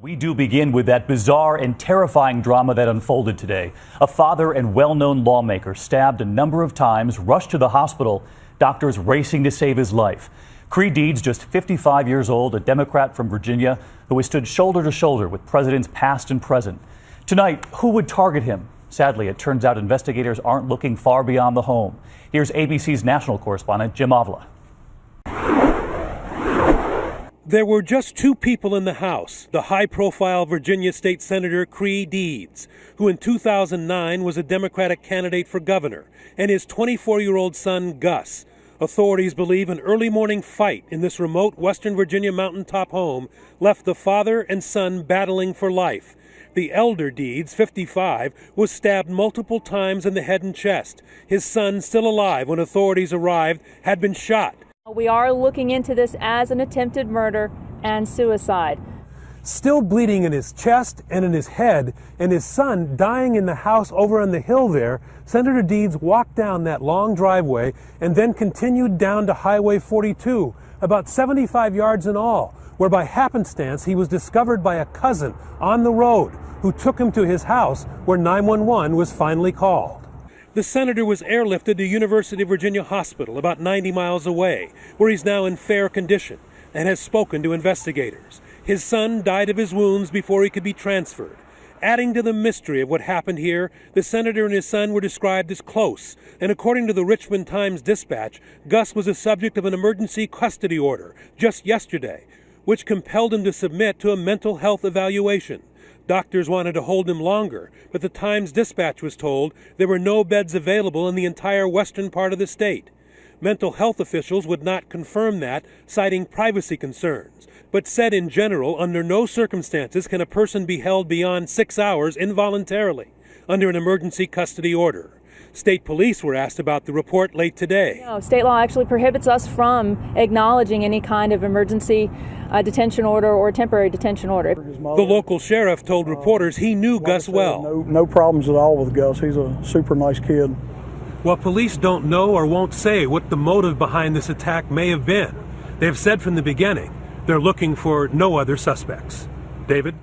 We do begin with that bizarre and terrifying drama that unfolded today. A father and well-known lawmaker stabbed a number of times, rushed to the hospital, doctors racing to save his life. Creigh Deeds, just 55 years old, a Democrat from Virginia who has stood shoulder to shoulder with presidents past and present. Tonight, who would target him? Sadly, it turns out investigators aren't looking far beyond the home. Here's ABC's national correspondent, Jim Avila. There were just two people in the House, the high-profile Virginia State Senator Creigh Deeds, who in 2009 was a Democratic candidate for governor, and his 24-year-old son, Gus. Authorities believe an early morning fight in this remote Western Virginia mountaintop home left the father and son battling for life. The elder Deeds, 55, was stabbed multiple times in the head and chest. His son, still alive when authorities arrived, had been shot. We are looking into this as an attempted murder and suicide. Still bleeding in his chest and in his head, and his son dying in the house over on the hill there, Senator Deeds walked down that long driveway and then continued down to Highway 42, about 75 yards in all, where by happenstance he was discovered by a cousin on the road who took him to his house where 911 was finally called. The senator was airlifted to University of Virginia Hospital about 90 miles away, where he's now in fair condition and has spoken to investigators. His son died of his wounds before he could be transferred. Adding to the mystery of what happened here, the senator and his son were described as close, and according to the Richmond Times-Dispatch, Gus was the subject of an emergency custody order just yesterday, which compelled him to submit to a mental health evaluation. Doctors wanted to hold him longer, but the Times-Dispatch was told there were no beds available in the entire western part of the state. Mental health officials would not confirm that, citing privacy concerns, but said in general, under no circumstances can a person be held beyond 6 hours involuntarily under an emergency custody order. State police were asked about the report late today. No, state law actually prohibits us from acknowledging any kind of emergency detention order or temporary detention order. The local sheriff told reporters he knew Gus well. No problems at all with Gus. He's a super nice kid. While police don't know or won't say what the motive behind this attack may have been, they have said from the beginning they're looking for no other suspects. David?